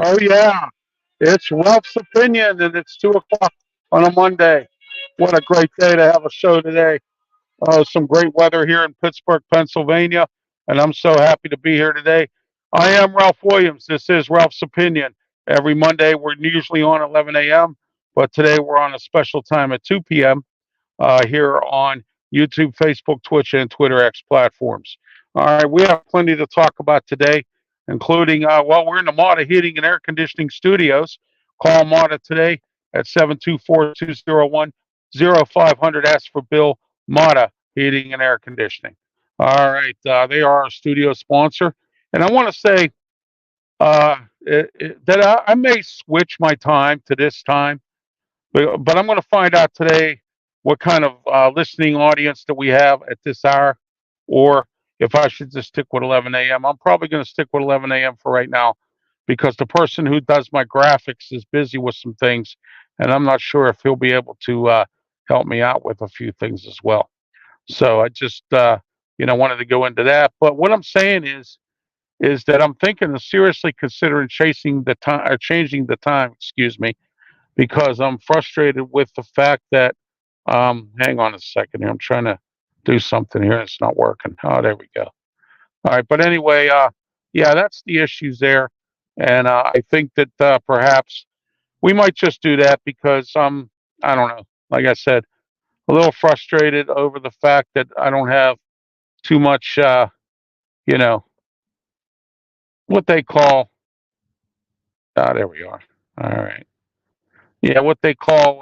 Oh yeah, it's Ralph's opinion, and it's 2 o'clock on a Monday. What a great day to have a show today. Some great weather here in Pittsburgh, Pennsylvania, and I'm so happy to be here today. I am Ralph Williams. This is Ralph's opinion. Every Monday we're usually on 11 a.m., but today we're on a special time at 2 p.m. Here on YouTube, Facebook, Twitch, and Twitter X platforms. All right, we have plenty to talk about today, including, well, we're in the Motta Heating and Air Conditioning Studios. Call Motta today at 724-201-0500. Ask for Bill Motta Heating and Air Conditioning. All right, they are our studio sponsor. And I want to say that I may switch my time to this time, but I'm going to find out today what kind of listening audience that we have at this hour, or if I should just stick with 11 a.m. I'm probably going to stick with 11 a.m. for right now because the person who does my graphics is busy with some things, and I'm not sure if he'll be able to help me out with a few things as well. So I just, wanted to go into that. But what I'm saying is that I'm thinking of seriously considering chasing the time or changing the time. Excuse me, because I'm frustrated with the fact that, hang on a second here. I'm trying to do something here. It's not working. Oh, there we go. All right. But anyway, yeah, that's the issues there. And I think that perhaps we might just do that because I don't know. Like I said, a little frustrated over the fact that I don't have too much, you know, what they call, there we are. All right. Yeah, what they call,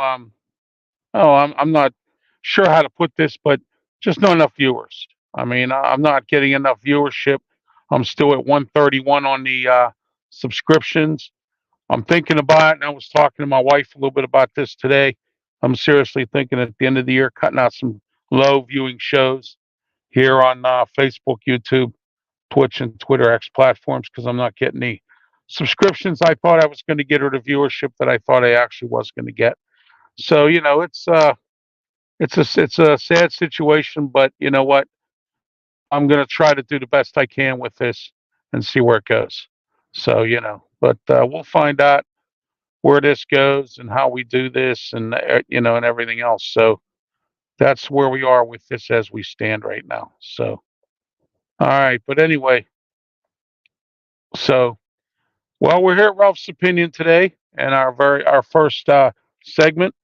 oh, I'm not sure how to put this, but just not enough viewers. I mean, I'm not getting enough viewership. I'm still at 131 on the subscriptions. I'm thinking about it, and I was talking to my wife a little bit about this today. I'm seriously thinking at the end of the year, cutting out some low viewing shows here on Facebook, YouTube, Twitch, and Twitter X platforms because I'm not getting the subscriptions I thought I was going to get or the viewership that I thought I actually was going to get. So it's a sad situation, but you know what? I'm going to try to do the best I can with this and see where it goes. So but we'll find out where this goes and how we do this, and and everything else. So that's where we are with this as we stand right now. So all right, but anyway, so well, we're here at Ralph's Opinion today, and our first segment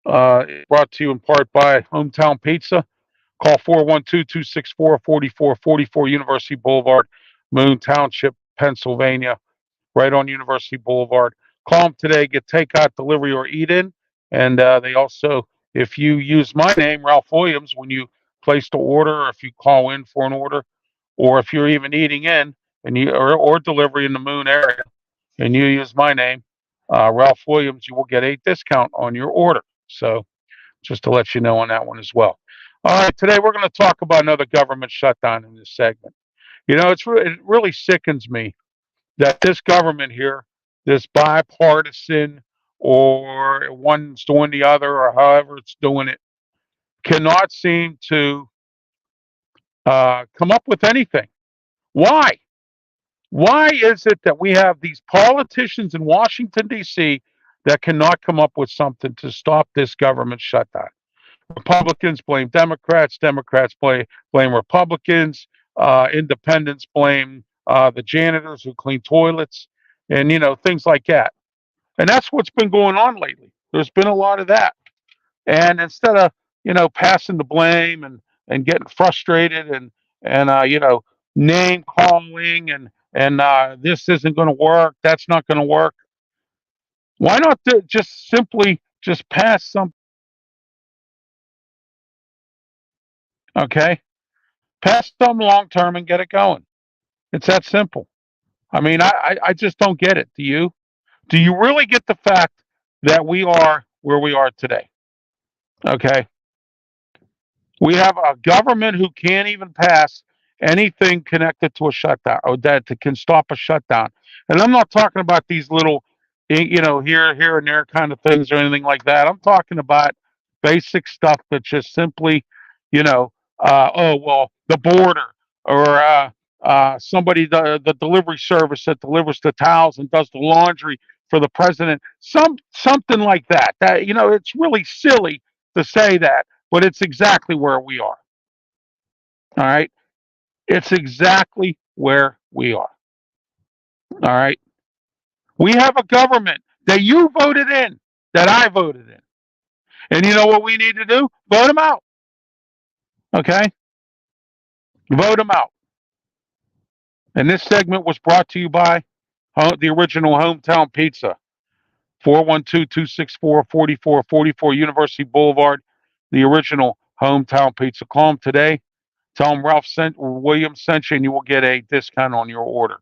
brought to you in part by Hometown Pizza. Call 412-264-4444 University Boulevard, Moon Township, Pennsylvania, right on University Boulevard. Call them today, get takeout, delivery, or eat in. And they also, if you use my name, Ralph Williams, when you place the order, or if you call in for an order, or if you're even eating in and or delivery in the Moon area, and you use my name, Ralph Williams, you will get a discount on your order. So just to let you know on that one as well. All right, today we're going to talk about another government shutdown in this segment. It really sickens me that this government here, this bipartisan or one's doing the other or however it's doing it, cannot seem to come up with anything. Why? Why is it that we have these politicians in Washington, D.C., that cannot come up with something to stop this government shutdown? Republicans blame Democrats. Democrats blame Republicans. Independents blame the janitors who clean toilets, and things like that. And that's what's been going on lately. There's been a lot of that. And instead of passing the blame and getting frustrated and name calling and this isn't going to work, that's not going to work. Why not just simply just pass something? Okay, pass some long term and get it going. It's that simple. I mean, I just don't get it. Do you? Do you really get the fact that we are where we are today? Okay. We have a government who can't even pass anything connected to a shutdown or that can stop a shutdown. And I'm not talking about these little, here and there kind of things or anything like that. I'm talking about basic stuff that just simply, oh well, the border or somebody the delivery service that delivers the towels and does the laundry for the president, something like that. That it's really silly to say that, but it's exactly where we are. All right. It's exactly where we are. All right. We have a government that you voted in, that I voted in. And you know what we need to do? Vote them out. Okay. Vote them out. And this segment was brought to you by the original Hometown Pizza, 412-264-4444 University Boulevard, the original Hometown Pizza. Call them today. Tell them Ralph sent or William sent you, and you will get a discount on your order.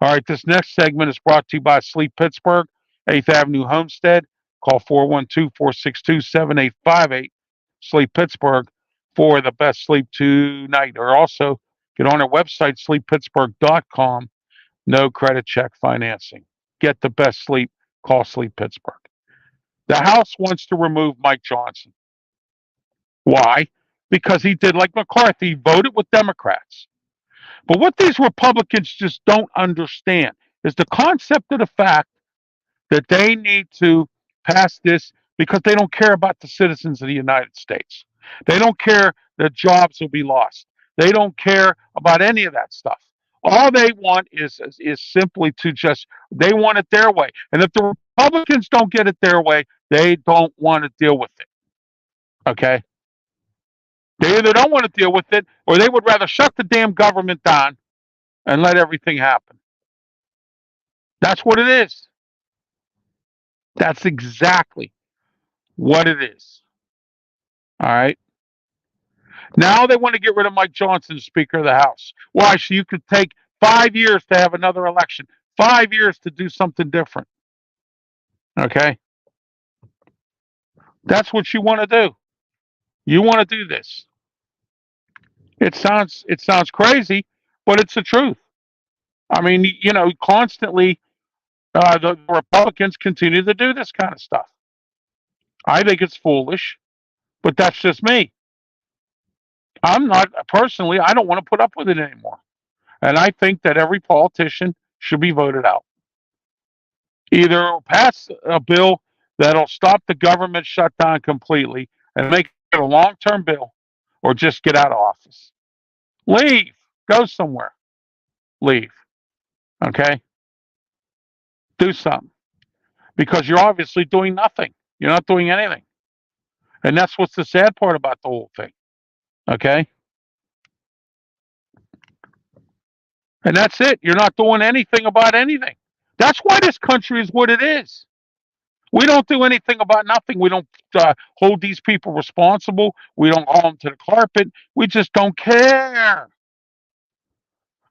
All right, this next segment is brought to you by Sleep Pittsburgh, 8th Avenue Homestead. Call 412-462-7858. Sleep Pittsburgh for the best sleep tonight. Or also get on our website, sleeppittsburgh.com. No credit check financing. Get the best sleep. Call Sleep Pittsburgh. The House wants to remove Mike Johnson. Why? Because he did like McCarthy, voted with Democrats. But what these Republicans just don't understand is the concept of the fact that they need to pass this because they don't care about the citizens of the United States. They don't care that jobs will be lost. They don't care about any of that stuff. All they want is simply to just they want it their way. And if the Republicans don't get it their way, they don't want to deal with it. Okay? They either don't want to deal with it or they would rather shut the damn government down and let everything happen. That's what it is. That's exactly what it is. All right. Now they want to get rid of Mike Johnson, Speaker of the House. Why? So you could take 5 years to have another election, 5 years to do something different. Okay. That's what you want to do. You want to do this. It sounds crazy, but it's the truth. I mean, constantly the Republicans continue to do this kind of stuff. I think it's foolish, but that's just me. I'm not personally, I don't want to put up with it anymore. And I think that every politician should be voted out. Either pass a bill that'll stop the government shutdown completely and make it a long term bill, or just get out of office. Leave. Go somewhere. Leave. Okay? Do something. Because you're obviously doing nothing. You're not doing anything. And that's what's the sad part about the whole thing. Okay? And that's it. You're not doing anything about anything. That's why this country is what it is. We don't do anything about nothing. We don't hold these people responsible. We don't hold them to the carpet. We just don't care.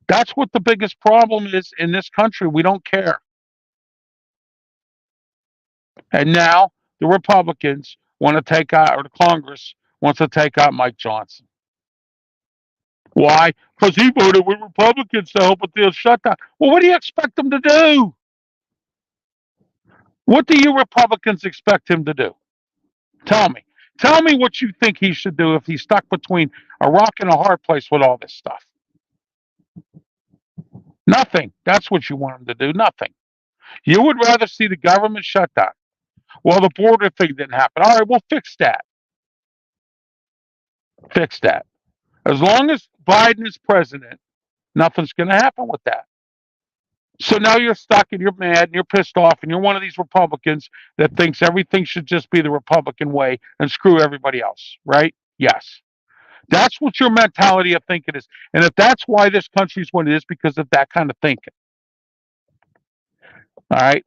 That's what the biggest problem is in this country. We don't care. And now the Republicans want to take out, or the Congress wants to take out Mike Johnson. Why? Because he voted with Republicans to help with the shutdown. Well, what do you expect him to do? What do you Republicans expect him to do? Tell me. Tell me what you think he should do if he's stuck between a rock and a hard place with all this stuff. Nothing. That's what you want him to do. Nothing. You would rather see the government shut down. Well, the border thing didn't happen. All right, we'll fix that. Fix that. As long as Biden is president, nothing's going to happen with that. So now you're stuck and you're mad and you're pissed off and you're one of these Republicans that thinks everything should just be the Republican way and screw everybody else, right? Yes. That's what your mentality of thinking is. And if that's why this country is what it is, because of that kind of thinking. All right.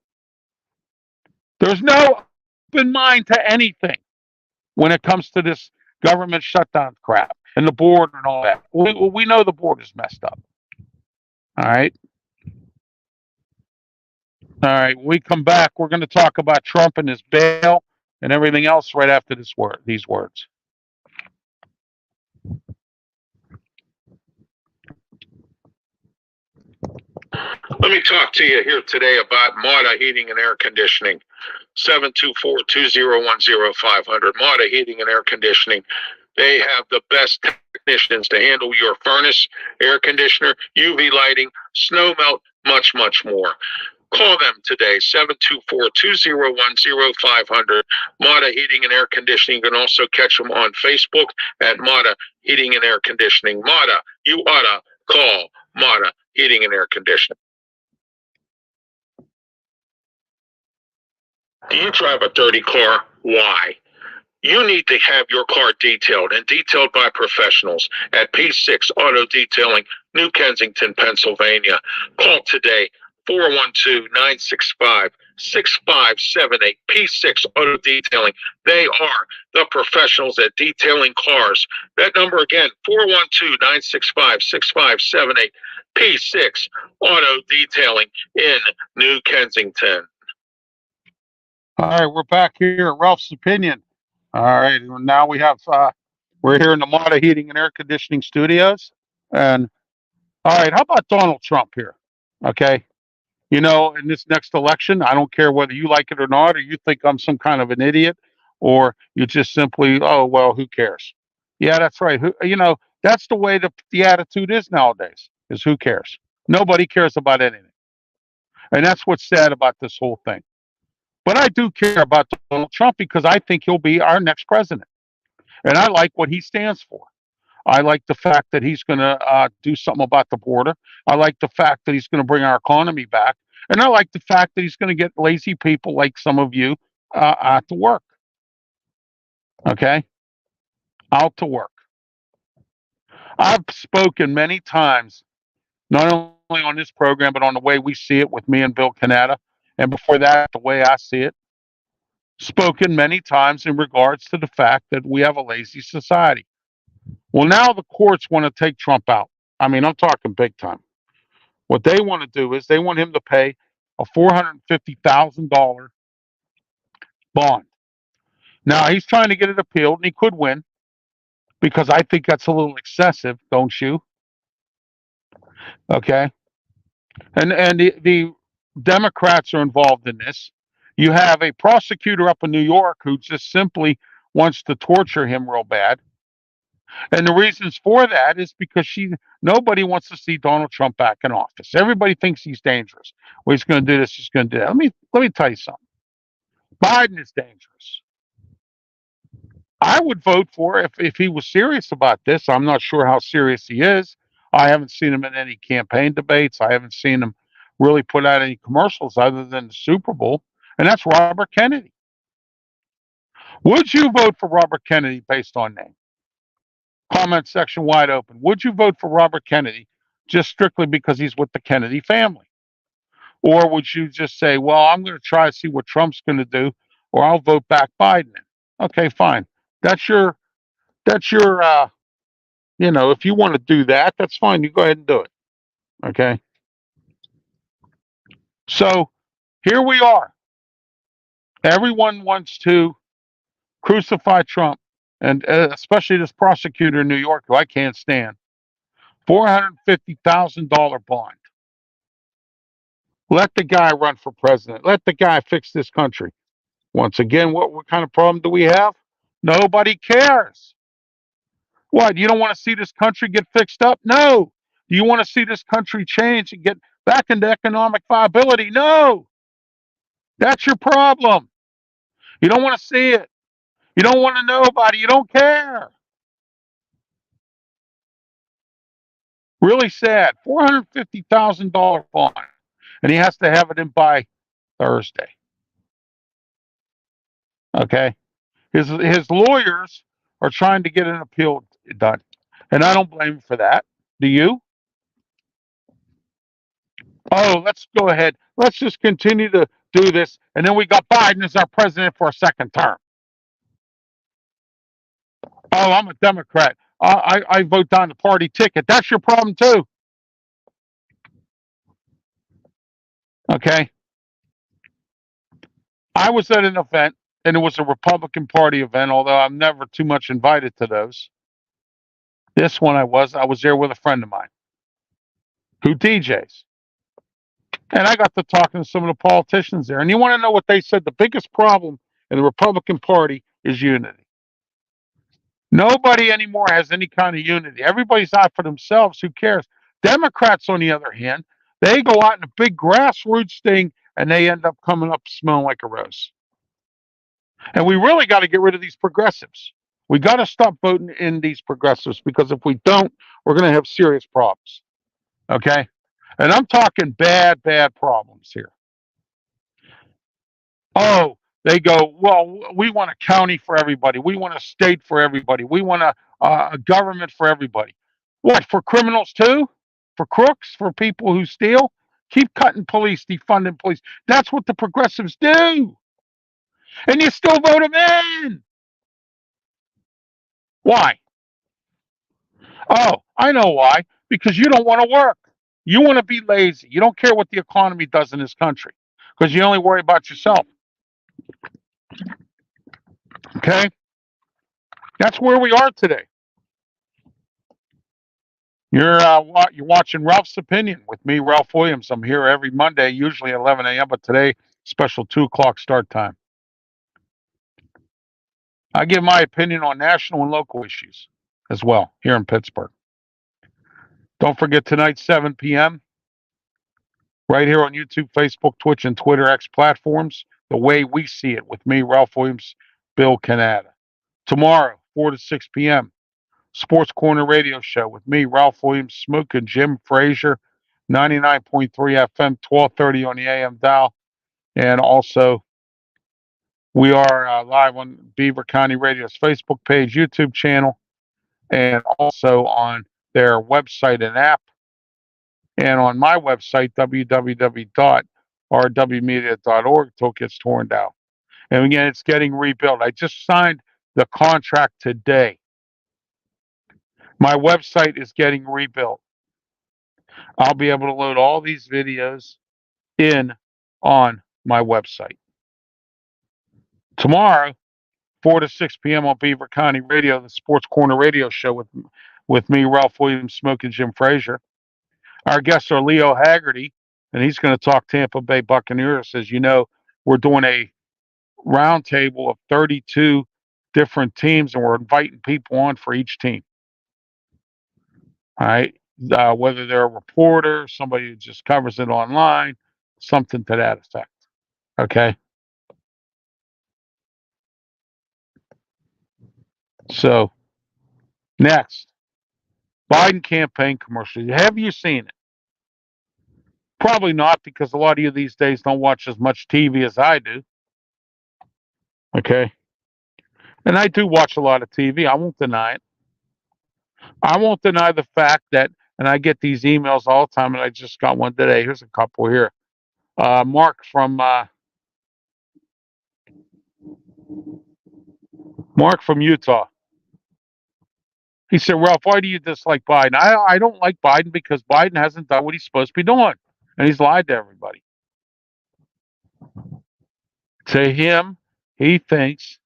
There's no open mind to anything when it comes to this government shutdown crap and the border and all that. We know the border's messed up. All right. All right. When we come back, we're going to talk about Trump and his bail and everything else right after these words. Let me talk to you here today about Motta Heating and Air Conditioning. 724-201-0500. Motta Heating and Air Conditioning. They have the best technicians to handle your furnace, air conditioner, UV lighting, snow melt, much, much more. Call them today, 724-201-0500. Motta Heating and Air Conditioning. You can also catch them on Facebook at Motta Heating and Air Conditioning. Motta, you oughta call Motta Heating and Air Conditioning. Do you drive a dirty car? Why? You need to have your car detailed and detailed by professionals at P6 Auto Detailing, New Kensington, Pennsylvania. Call today, 412-965-6578. P6 Auto Detailing. They are the professionals at detailing cars. That number again, 412-965-6578. P6 Auto Detailing in New Kensington. All right, we're back here at Ralph's Opinion. All right, now we're here in the Motta Heating and Air Conditioning Studios. And all right, how about Donald Trump here? Okay, in this next election, I don't care whether you like it or not, or you think I'm some kind of an idiot, or you just simply, oh well, who cares? Yeah, that's right. That's the way the attitude is nowadays. Is who cares? Nobody cares about anything, and that's what's sad about this whole thing. But I do care about Donald Trump because I think he'll be our next president. And I like what he stands for. I like the fact that he's going to do something about the border. I like the fact that he's going to bring our economy back. And I like the fact that he's going to get lazy people like some of you out to work. Okay? Out to work. I've spoken many times, not only on this program, but on the way we see it with me and Bill Canada. And before that, the way I see it. Spoken many times in regards to the fact that we have a lazy society. Well, now the courts want to take Trump out. I mean, I'm talking big time. What they want to do is they want him to pay a $450,000 bond. Now, he's trying to get it appealed, and he could win because I think that's a little excessive, don't you? Okay. And the Democrats are involved in this. You have a prosecutor up in New York who just simply wants to torture him real bad. And the reasons for that is because nobody wants to see Donald Trump back in office. Everybody thinks he's dangerous. Well, he's going to do this. He's going to do that. Let me tell you something. Biden is dangerous. I would vote for if he was serious about this. I'm not sure how serious he is. I haven't seen him in any campaign debates. I haven't seen him really put out any commercials other than the Super Bowl. And that's Robert Kennedy. Would you vote for Robert Kennedy based on name? Comment section wide open. Would you vote for Robert Kennedy just strictly because he's with the Kennedy family? Or would you just say, well, I'm going to try to see what Trump's going to do, or I'll vote back Biden? Okay, fine. That's your, if you want to do that, that's fine. You go ahead and do it. Okay. So here we are. Everyone wants to crucify Trump, and especially this prosecutor in New York, who I can't stand. $450,000 bond. Let the guy run for president. Let the guy fix this country. Once again, what kind of problem do we have? Nobody cares. What? You don't want to see this country get fixed up? No. Do you want to see this country change and get back into economic viability? No. That's your problem. You don't want to see it. You don't want to know about it. You don't care. Really sad. $450,000 bond. And he has to have it in by Thursday. Okay. His lawyers are trying to get an appeal done. And I don't blame him for that. Do you? Oh, let's go ahead. Let's just continue to do this. And then we got Biden as our president for a second term. Oh, I'm a Democrat. I vote down the party ticket. That's your problem too. Okay. I was at an event, and it was a Republican Party event, although I'm never too much invited to those. This one I was there with a friend of mine who DJs. And I got to talking to some of the politicians there. And you want to know what they said? The biggest problem in the Republican Party is unity. Nobody anymore has any kind of unity. Everybody's out for themselves. Who cares? Democrats, on the other hand, they go out in a big grassroots thing and they end up coming up smelling like a rose. And we really got to get rid of these progressives. We got to stop voting in these progressives because if we don't, we're going to have serious problems. Okay? And I'm talking bad, bad problems here. Oh, they go, well, we want a county for everybody. We want a state for everybody. We want a government for everybody. What, for criminals too? For crooks? For people who steal? Keep cutting police, defunding police. That's what the progressives do. And you still vote them in. Why? Oh, I know why. Because you don't want to work. You want to be lazy. You don't care what the economy does in this country because you only worry about yourself. Okay? That's where we are today. You're watching Ralph's Opinion with me, Ralph Williams. I'm here every Monday, usually at 11 a.m., but today, special 2 o'clock start time. I give my opinion on national and local issues as well here in Pittsburgh. Don't forget tonight, 7 p.m., right here on YouTube, Facebook, Twitch, and Twitter X platforms, The Way We See It with me, Ralph Williams, Bill Canada. Tomorrow, 4 to 6 p.m., Sports Corner Radio Show with me, Ralph Williams, Smook, and Jim Frazier, 99.3 FM, 1230 on the AM dial. And also, we are live on Beaver County Radio's Facebook page, YouTube channel, and also on their website and app. And on my website, www.rwmedia.org, until it gets torn down. And again, it's getting rebuilt. I just signed the contract today. My website is getting rebuilt. I'll be able to load all these videos in on my website. Tomorrow, 4 to 6 p.m. on Beaver County Radio, the Sports Corner Radio Show with me, Ralph Williams, Smoke, and Jim Frazier. Our guests are Leo Haggerty, and he's going to talk Tampa Bay Buccaneers. As you know, we're doing a roundtable of 32 different teams, and we're inviting people on for each team. All right. Whether they're a reporter, somebody who just covers it online, something to that effect. Okay. So, next, Biden campaign commercial. Have you seen it? Probably not, because a lot of you these days don't watch as much TV as I do. Okay. And I do watch a lot of TV. I won't deny it. I won't deny the fact that, and I get these emails all the time, and I just got one today. Here's a couple here. Mark from Utah. He said, Ralph, why do you dislike Biden? I don't like Biden because Biden hasn't done what he's supposed to be doing, and he's lied to everybody. To him, he thinks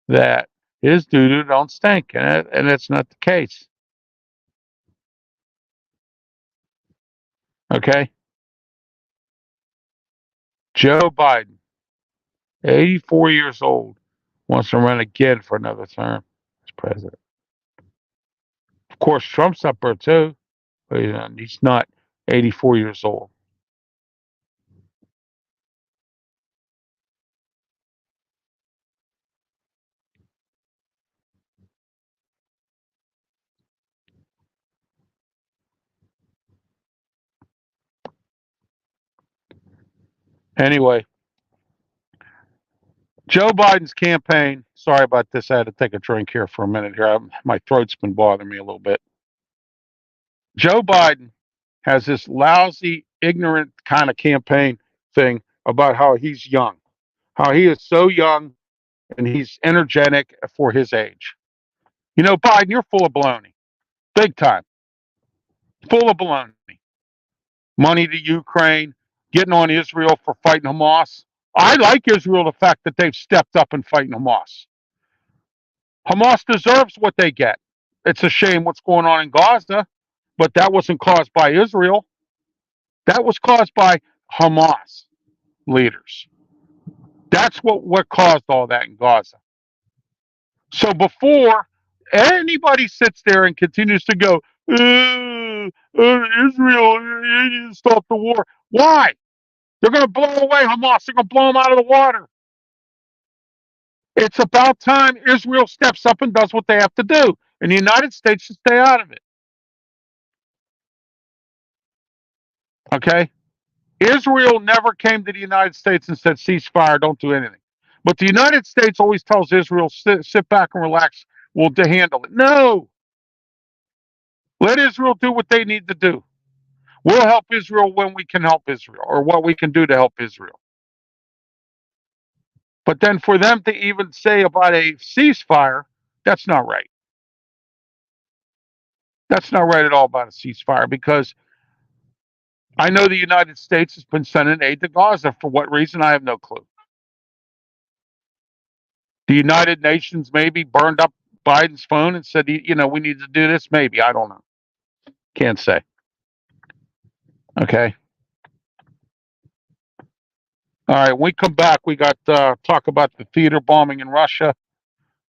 that his doo-doo don't stink, and that's not the case. Okay? Joe Biden, 84 years old, wants to run again for another term as president. Of course, Trump's up there too, but he's not 84 years old. Anyway, Joe Biden's campaign. Sorry about this. I had to take a drink here for a minute here. My throat's been bothering me a little bit. Joe Biden has this lousy, ignorant kind of campaign thing about how he's young, how he is so young and he's energetic for his age. You know, Biden, you're full of baloney. Big time. Full of baloney. Money to Ukraine, getting on Israel for fighting Hamas. I like Israel, the fact that they've stepped up and fighting Hamas. Hamas deserves what they get. It's a shame what's going on in Gaza, but that wasn't caused by Israel. That was caused by Hamas leaders. That's what caused all that in Gaza. So before anybody sits there and continues to go, Israel, you need to stop the war. Why? They're going to blow away Hamas. They're going to blow them out of the water. It's about time Israel steps up and does what they have to do. And the United States should stay out of it. Okay? Israel never came to the United States and said, ceasefire, don't do anything. But the United States always tells Israel, sit back and relax. We'll handle it. No. Let Israel do what they need to do. We'll help Israel when we can help Israel or what we can do to help Israel. But then for them to even say about a ceasefire, that's not right. That's not right at all about a ceasefire because I know the United States has been sending aid to Gaza. For what reason? I have no clue. The United Nations maybe burned up Biden's phone and said, we need to do this. Maybe. I don't know. Can't say. Okay. All right. When we come back, we got talk about the theater bombing in Russia.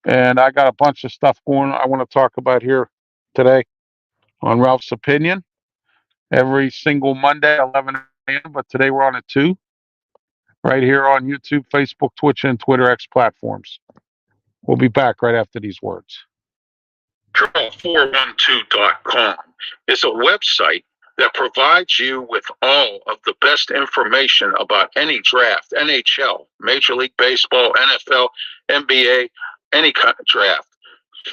And I got a bunch of stuff going I want to talk about here today on Ralph's Opinion. Every single Monday, 11 a.m. But today we're on at 2. Right here on YouTube, Facebook, Twitch, and Twitter X platforms. We'll be back right after these words. Draw412.com is a website that provides you with all of the best information about any draft, NHL, Major League Baseball, NFL, NBA, any kind of draft.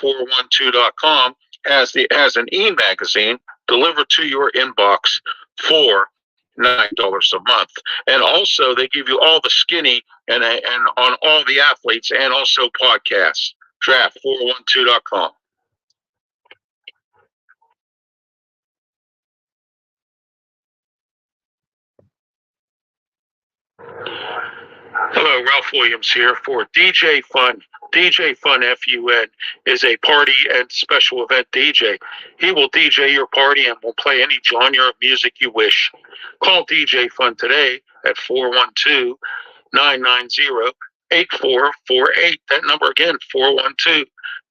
412.com has an e-magazine delivered to your inbox for $9 a month. And also they give you all the skinny and on all the athletes and also podcasts. Draft412.com. Hello, Ralph Williams here for DJ Fun. DJ Fun FUN is a party and special event DJ. He will DJ your party and will play any genre of music you wish. Call DJ Fun today at 412-990-8448. That number again,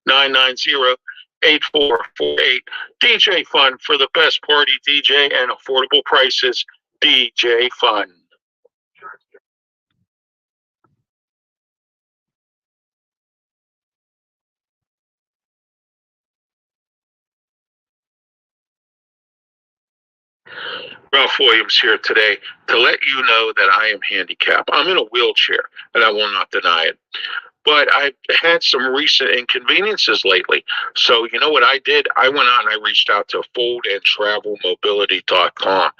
412-990-8448. DJ Fun for the best party DJ and affordable prices. DJ Fun. Ralph Williams here today to let you know that I am handicapped. I'm in a wheelchair, and I will not deny it. But I've had some recent inconveniences lately. So you know what I did? I went out and I reached out to foldandtravelmobility.com.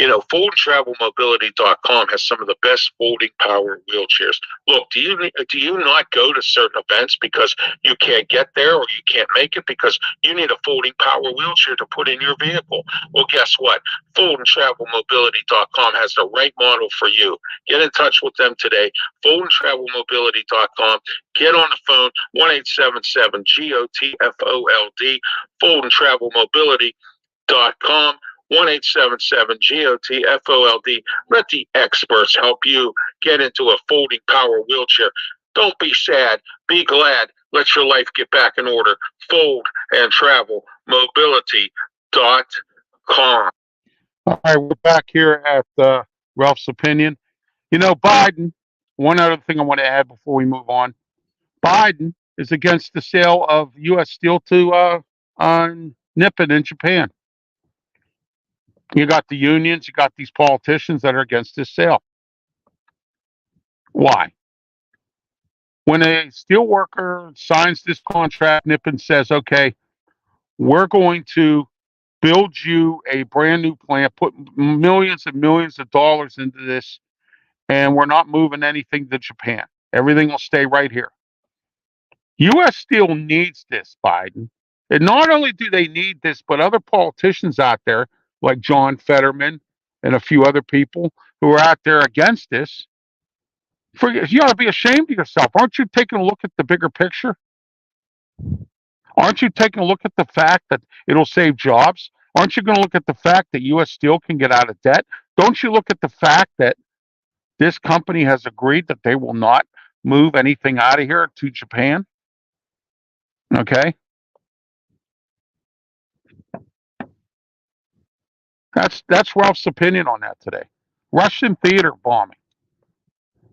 Foldandtravelmobility.com has some of the best folding power wheelchairs. Look, do you not go to certain events because you can't get there or you can't make it because you need a folding power wheelchair to put in your vehicle? Well, guess what? Foldandtravelmobility.com has the right model for you. Get in touch with them today. Foldandtravelmobility.com. Get on the phone, 1-877-GOTFOLD, foldandtravelmobility.com, 1-877-GOTFOLD. Let the experts help you get into a folding power wheelchair. Don't be sad. Be glad. Let your life get back in order. Foldandtravelmobility.com. All right, we're back here at Ralph's Opinion. Biden, one other thing I want to add before we move on. Biden is against the sale of U.S. steel to Nippon in Japan. You got the unions, you got these politicians that are against this sale. Why? When a steel worker signs this contract, Nippon says, okay, we're going to build you a brand new plant, put millions and millions of dollars into this, and we're not moving anything to Japan. Everything will stay right here. U.S. Steel needs this, Biden. And not only do they need this, but other politicians out there, like John Fetterman and a few other people who are out there against this, you ought to be ashamed of yourself. Aren't you taking a look at the bigger picture? Aren't you taking a look at the fact that it'll save jobs? Aren't you going to look at the fact that U.S. Steel can get out of debt? Don't you look at the fact that this company has agreed that they will not move anything out of here to Japan? Okay, that's Ralph's opinion on that today. Russian theater bombing,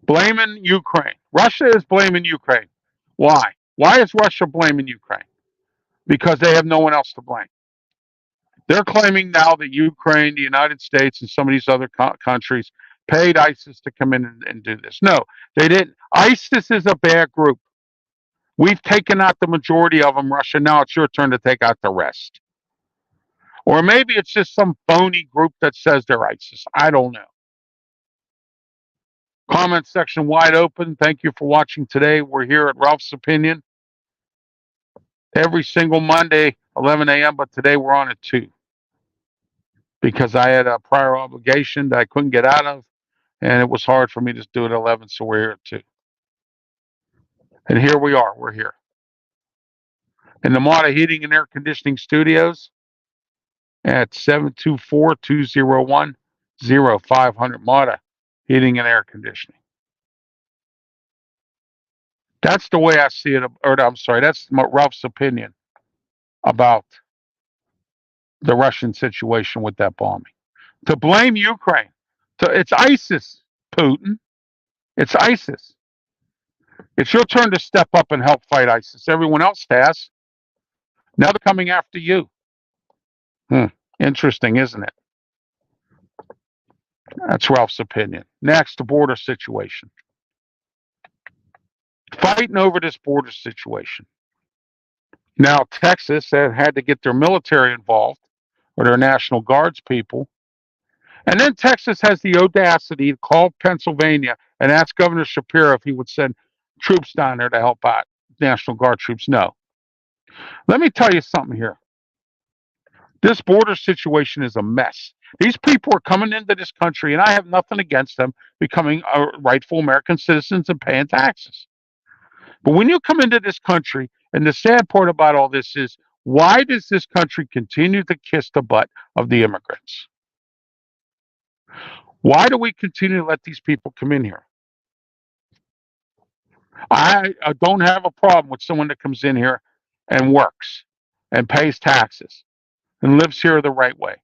blaming Ukraine. Russia is blaming Ukraine. Why? Why is Russia blaming Ukraine? Because they have no one else to blame. They're claiming now that Ukraine, the United States, and some of these other countries paid ISIS to come in and do this. No, they didn't. ISIS is a bad group. We've taken out the majority of them, Russia. Now it's your turn to take out the rest. Or maybe it's just some phony group that says they're ISIS. I don't know. Comment section wide open. Thank you for watching today. We're here at Ralph's Opinion every single Monday, 11 a.m., but today we're on at 2 because I had a prior obligation that I couldn't get out of, and it was hard for me to do it at 11, so we're here at 2. And here we are. We're here in the Motta Heating and Air Conditioning Studios at 724-201-0500 Motta Heating and Air Conditioning. That's the way I see it, or I'm sorry, that's Ralph's opinion about the Russian situation with that bombing. To blame Ukraine, it's ISIS, Putin. It's ISIS. It's your turn to step up and help fight ISIS. Everyone else has. Now they're coming after you. Interesting, isn't it? That's Ralph's opinion. Next, the border situation. Fighting over this border situation. Now, Texas had to get their military involved, or their National Guards people. And then Texas has the audacity to call Pennsylvania and ask Governor Shapiro if he would send troops down there to help out. National Guard troops. No. Let me tell you something here. This border situation is a mess. These people are coming into this country, and I have nothing against them becoming rightful American citizens and paying taxes. But when you come into this country, and the sad part about all this is, why does this country continue to kiss the butt of the immigrants? Why do we continue to let these people come in here? I don't have a problem with someone that comes in here and works and pays taxes and lives here the right way.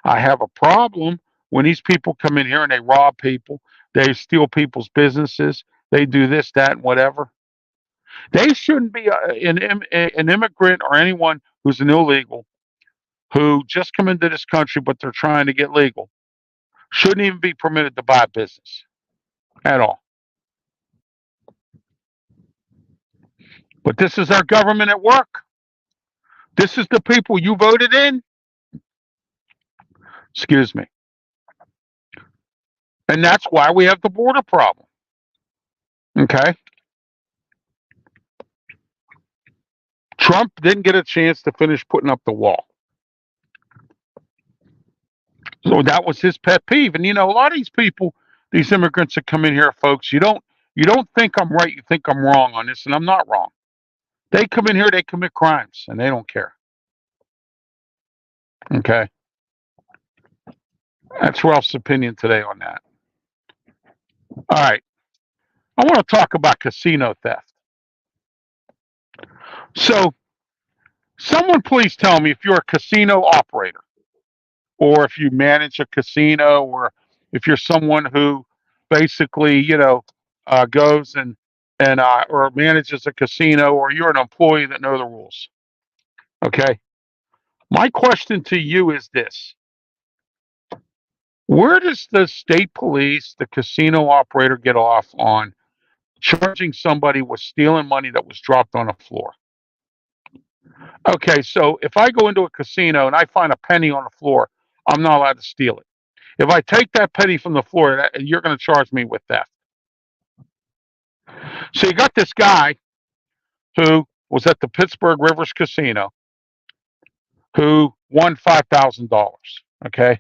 I have a problem when these people come in here and they rob people, they steal people's businesses, they do this, that, and whatever. They shouldn't be an immigrant or anyone who's an illegal who just come into this country but they're trying to get legal. Shouldn't even be permitted to buy business at all. But this is our government at work. This is the people you voted in. Excuse me. And that's why we have the border problem. Okay? Trump didn't get a chance to finish putting up the wall. So that was his pet peeve. And a lot of these people, these immigrants that come in here, folks, you don't think I'm right, you think I'm wrong on this, and I'm not wrong. They come in here, they commit crimes, and they don't care. Okay? That's Ralph's opinion today on that. All right. I want to talk about casino theft. So, someone please tell me if you're a casino operator, or if you manage a casino, or if you're someone who basically, goes and or manages a casino, or you're an employee that know the rules. Okay. My question to you is this: where does the state police, the casino operator, get off on charging somebody with stealing money that was dropped on the floor? Okay, so if I go into a casino and I find a penny on the floor, I'm not allowed to steal it. If I take that penny from the floor, you're going to charge me with theft. So you got this guy who was at the Pittsburgh Rivers Casino who won $5,000. Okay,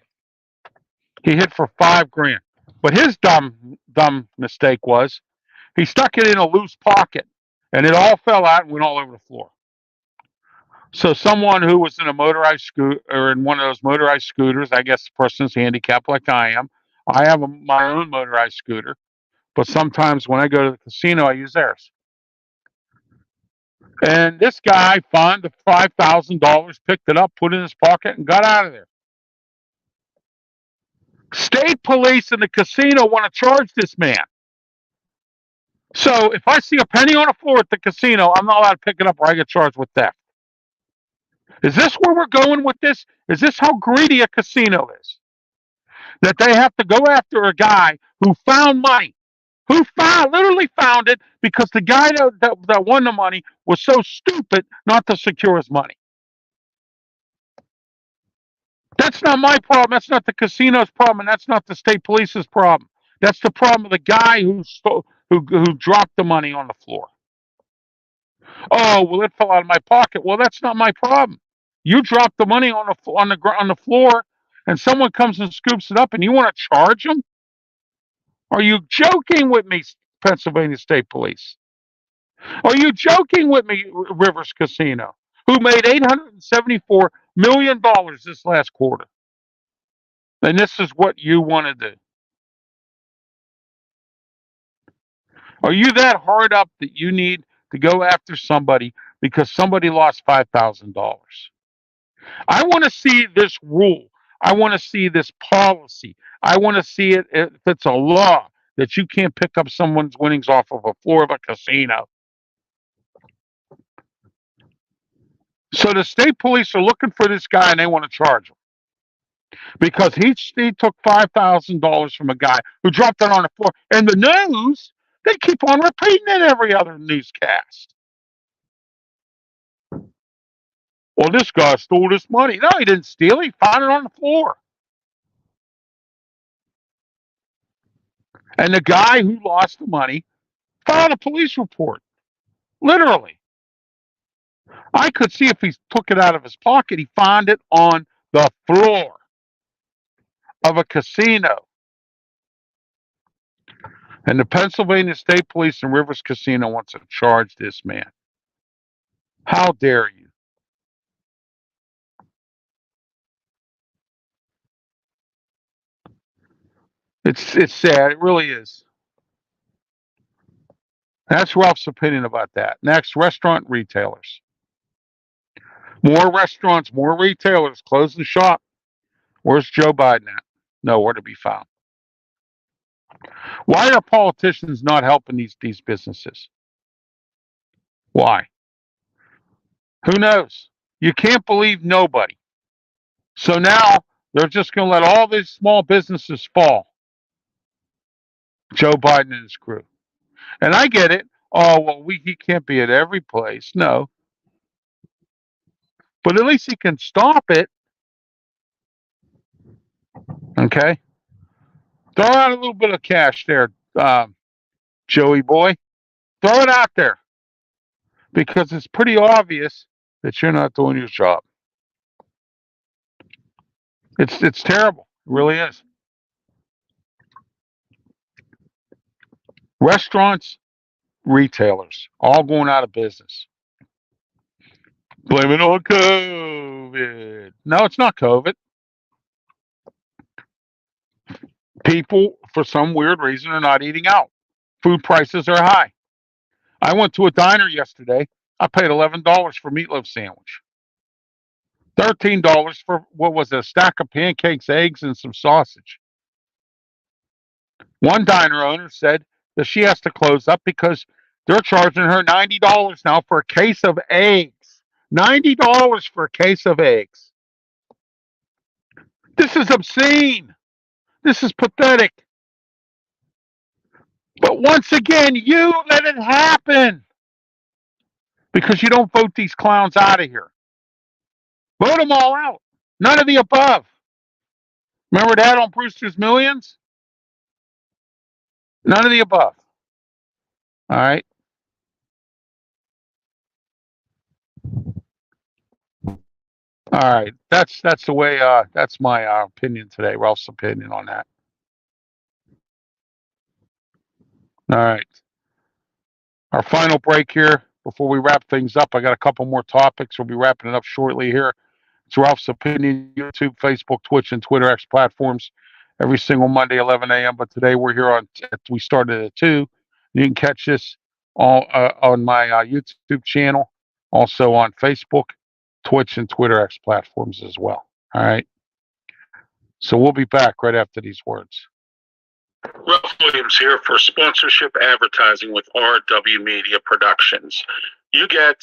he hit for $5,000, but his dumb mistake was he stuck it in a loose pocket, and it all fell out and went all over the floor. So someone who was in a motorized scooter or in one of those motorized scooters, I guess the person's handicapped like I am. I have my own motorized scooter, but sometimes when I go to the casino, I use theirs. And this guy found the $5,000, picked it up, put it in his pocket, and got out of there. State police in the casino want to charge this man. So if I see a penny on the floor at the casino, I'm not allowed to pick it up or I get charged with theft. Is this where we're going with this? Is this how greedy a casino is? That they have to go after a guy who found money, literally found it because the guy that won the money was so stupid not to secure his money. That's not my problem. That's not the casino's problem, and that's not the state police's problem. That's the problem of the guy who dropped the money on the floor. Oh, well, it fell out of my pocket. Well, that's not my problem. You dropped the money on the floor, and someone comes and scoops it up, and you want to charge them? Are you joking with me, Pennsylvania State Police? Are you joking with me, Rivers Casino, who made $874 million this last quarter? And this is what you want to do. Are you that hard up that you need to go after somebody because somebody lost $5,000? I want to see this rule. I want to see this policy. I want to see it if it's a law that you can't pick up someone's winnings off of a floor of a casino. So the state police are looking for this guy and they want to charge him because he took $5,000 from a guy who dropped it on the floor. And the news, they keep on repeating it every other newscast. Well, this guy stole this money. No, he didn't steal it. He found it on the floor. And the guy who lost the money filed a police report. Literally. I could see if he took it out of his pocket, he found it on the floor of a casino. And the Pennsylvania State Police and Rivers Casino wants to charge this man. How dare you? It's sad. It really is. That's Ralph's opinion about that. Next, restaurant retailers. More restaurants, more retailers closing shop. Where's Joe Biden at? Nowhere to be found. Why are politicians not helping these businesses? Why? Who knows? You can't believe nobody. So now they're just going to let all these small businesses fall. Joe Biden and his crew. And I get it. Oh, well, he can't be at every place. No. But at least he can stop it. Okay? Throw out a little bit of cash there, Joey boy. Throw it out there. Because it's pretty obvious that you're not doing your job. It's terrible. It really is. Restaurants, retailers, all going out of business. Blame it on COVID. No, it's not COVID. People, for some weird reason, are not eating out. Food prices are high. I went to a diner yesterday. I paid $11 for a meatloaf sandwich. $13 for what was it, a stack of pancakes, eggs, and some sausage. One diner owner said that she has to close up because they're charging her $90 now for a case of eggs. $90 for a case of eggs. This is obscene. This is pathetic. But once again, you let it happen because you don't vote these clowns out of here. Vote them all out. None of the above. Remember that on Brewster's Millions? None of the above. All right. All right. That's the way. That's my opinion today. Ralph's opinion on that. All right. Our final break here. before we wrap things up. I got a couple more topics. We'll be wrapping it up shortly here. It's Ralph's Opinion, YouTube, Facebook, Twitch, and Twitter X platforms every single Monday, 11 a.m. But today we're here we started at 2. You can catch this all on my YouTube channel, also on Facebook, Twitch, and Twitter X platforms as well. All right. So we'll be back right after these words. Ralph Williams here for sponsorship advertising with RW Media Productions. You get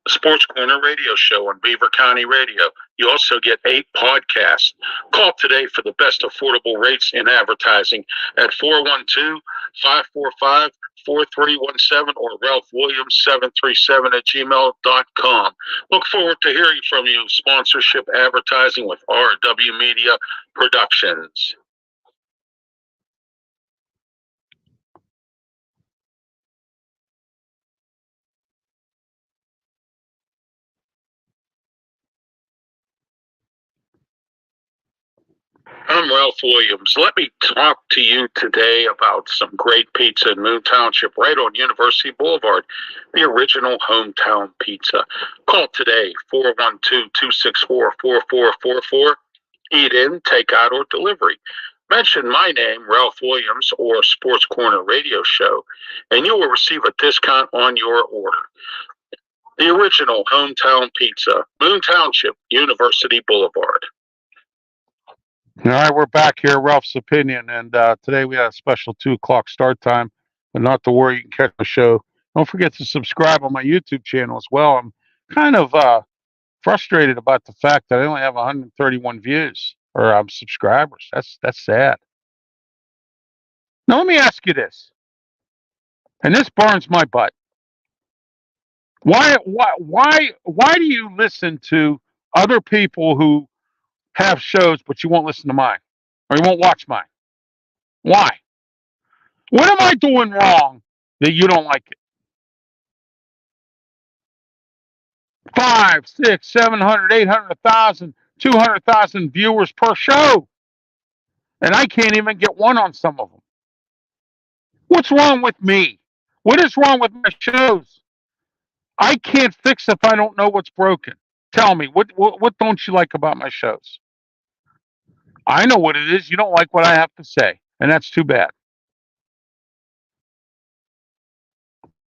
Sports Corner radio show on Beaver County Radio. You also get 8 podcasts. Call today for the best affordable rates in advertising at 412-545-4317 or ralphwilliams737@gmail.com. Look forward to hearing from you. Sponsorship advertising with RW Media Productions. I'm Ralph Williams. Let me talk to you today about some great pizza in Moon Township, right on University Boulevard, the original hometown pizza. Call today, 412-264-4444. Eat in, take out, or delivery. Mention my name, Ralph Williams, or Sports Corner Radio Show, and you will receive a discount on your order. The original hometown pizza, Moon Township, University Boulevard. All right, we're back here, Ralph's Opinion, and today we had a special 2 o'clock start time, but not to worry, you can catch the show. Don't forget to subscribe on my YouTube channel as well. I'm kind of frustrated about the fact that I only have 131 views or subscribers. That's sad. Now let me ask you this, and this burns my butt. Why do you listen to other people who have shows, but you won't listen to mine, or you won't watch mine? Why? What am I doing wrong that you don't like it? 5, 6, 700, 800, 1,000, 200,000 viewers per show, and I can't even get one on some of them. What's wrong with me? What is wrong with my shows? I can't fix if I don't know what's broken. Tell me, what don't you like about my shows? I know what it is. You don't like what I have to say, and that's too bad.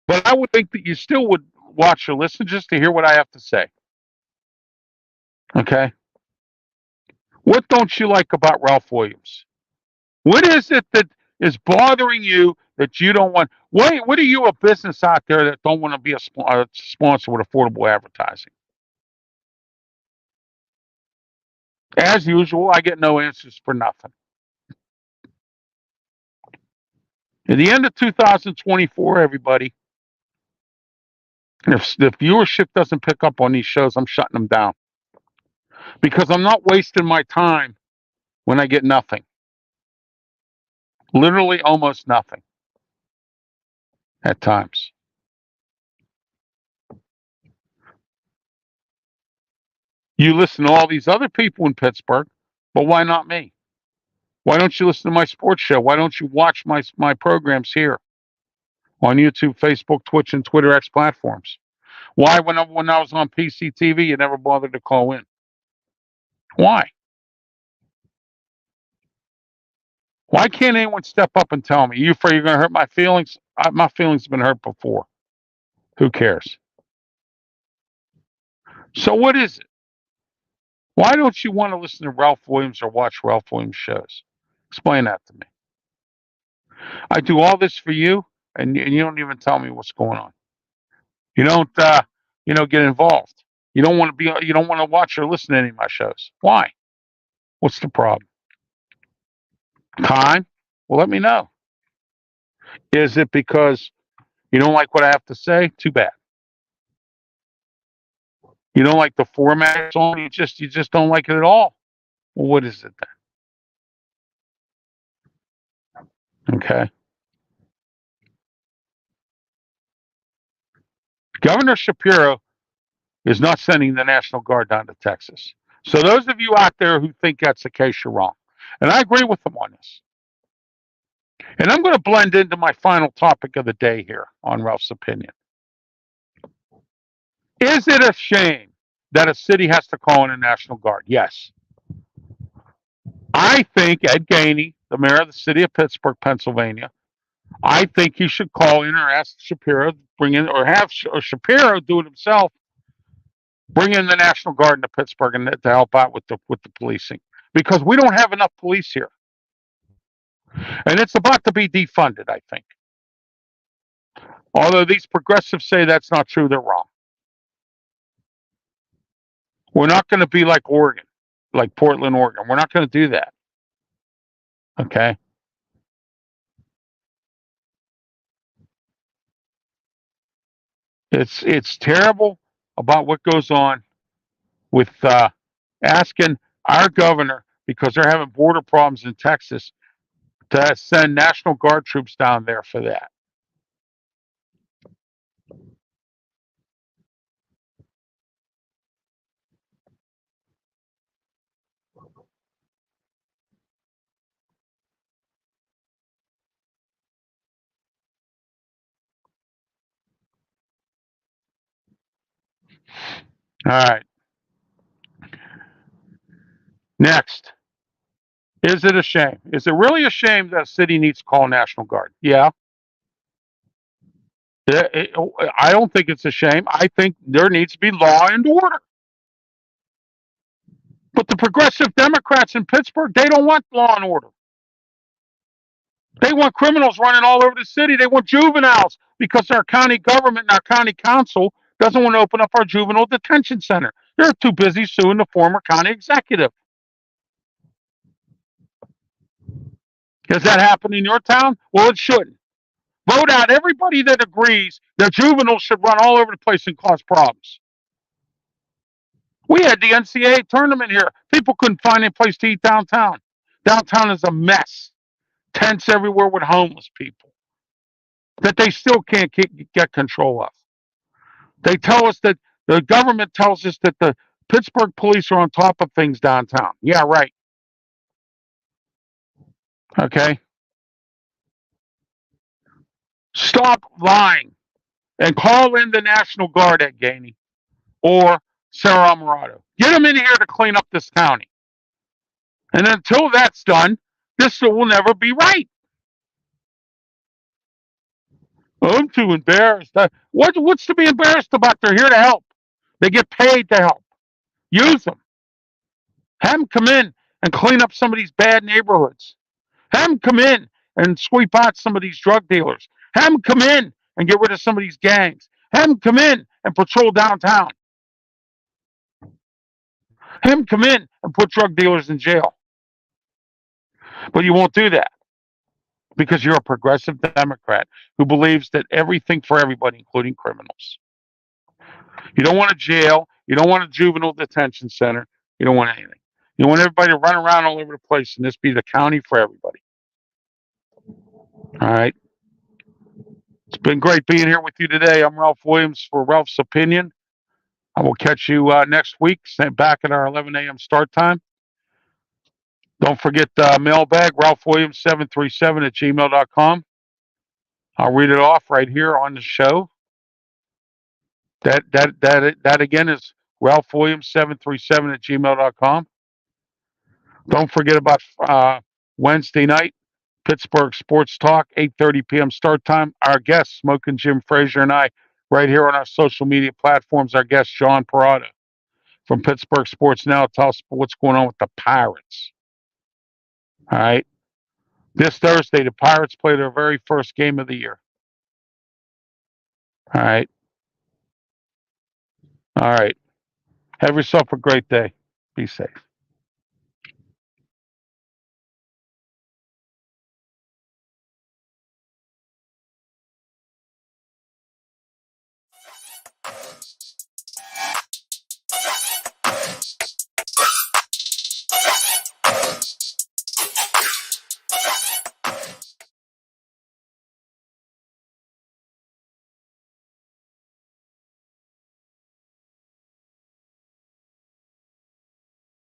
But I would think that you still would watch or listen just to hear what I have to say. Okay? What don't you like about Ralph Williams? What is it that is bothering you that you don't want? What are you, a business out there that don't want to be a sponsor with affordable advertising? As usual, I get no answers for nothing. At the end of 2024, everybody, if the viewership doesn't pick up on these shows, I'm shutting them down. Because I'm not wasting my time when I get nothing. Literally almost nothing at times. You listen to all these other people in Pittsburgh, but why not me? Why don't you listen to my sports show? Why don't you watch my programs here on YouTube, Facebook, Twitch, and Twitter X platforms? Why, when I was on PCTV, you never bothered to call in? Why? Why can't anyone step up and tell me? You afraid you're going to hurt my feelings? My feelings have been hurt before. Who cares? So what is it? Why don't you want to listen to Ralph Williams or watch Ralph Williams shows? Explain that to me. I do all this for you, and you don't even tell me what's going on. You don't, get involved. You don't want to watch or listen to any of my shows. Why? What's the problem? Time? Well, let me know. Is it because you don't like what I have to say? Too bad. You don't like the format on. You just don't like it at all. Well, what is it then? Okay. Governor Shapiro is not sending the National Guard down to Texas. So those of you out there who think that's the case, you're wrong. And I agree with them on this. And I'm going to blend into my final topic of the day here on Ralph's Opinion. Is it a shame that a city has to call in a National Guard? Yes. I think Ed Gainey, the mayor of the city of Pittsburgh, Pennsylvania, I think he should call in or ask Shapiro to bring in, or have Shapiro do it himself, bring in the National Guard into Pittsburgh and to help out with the policing, because we don't have enough police here, and it's about to be defunded. I think, although these progressives say that's not true, they're wrong. We're not going to be like Oregon, like Portland, Oregon. We're not going to do that. Okay. It's terrible about what goes on with asking our governor, because they're having border problems in Texas, to send National Guard troops down there for that. All right. Next, is it a shame? Is it really a shame that a city needs to call National Guard? Yeah. I don't think it's a shame. I think there needs to be law and order. But the progressive Democrats in Pittsburgh, they don't want law and order. They want criminals running all over the city. They want juveniles, because our county government and our county council doesn't want to open up our juvenile detention center. They're too busy suing the former county executive. Has that happened in your town? Well, it shouldn't. Vote out everybody that agrees that juveniles should run all over the place and cause problems. We had the NCAA tournament here. People couldn't find any place to eat downtown. Downtown is a mess. Tents everywhere with homeless people that they still can't get control of. They tell us that the government tells us that the Pittsburgh police are on top of things downtown. Yeah, right. Okay. Stop lying and call in the National Guard at Gainey or Sarah Alvarado. Get them in here to clean up this county. And until that's done, this will never be right. I'm too embarrassed. What's to be embarrassed about? They're here to help. They get paid to help. Use them. Have them come in and clean up some of these bad neighborhoods. Have them come in and sweep out some of these drug dealers. Have them come in and get rid of some of these gangs. Have them come in and patrol downtown. Have them come in and put drug dealers in jail. But you won't do that because you're a progressive Democrat who believes that everything for everybody, including criminals. You don't want a jail. You don't want a juvenile detention center. You don't want anything. You want everybody to run around all over the place and this be the county for everybody. All right. It's been great being here with you today. I'm Ralph Williams for Ralph's Opinion. I will catch you next week, back at our 11 a.m. start time. Don't forget the mailbag, ralphwilliams737 at gmail.com. I'll read it off right here on the show. That again is ralphwilliams737 at gmail.com. Don't forget about Wednesday night, Pittsburgh Sports Talk, 8:30 p.m. start time. Our guest, Smoking Jim Frazier, and I, right here on our social media platforms. Our guest, John Parada from Pittsburgh Sports Now. Tell us what's going on with the Pirates. All right. This Thursday, the Pirates play their very first game of the year. All right. All right. Have yourself a great day. Be safe.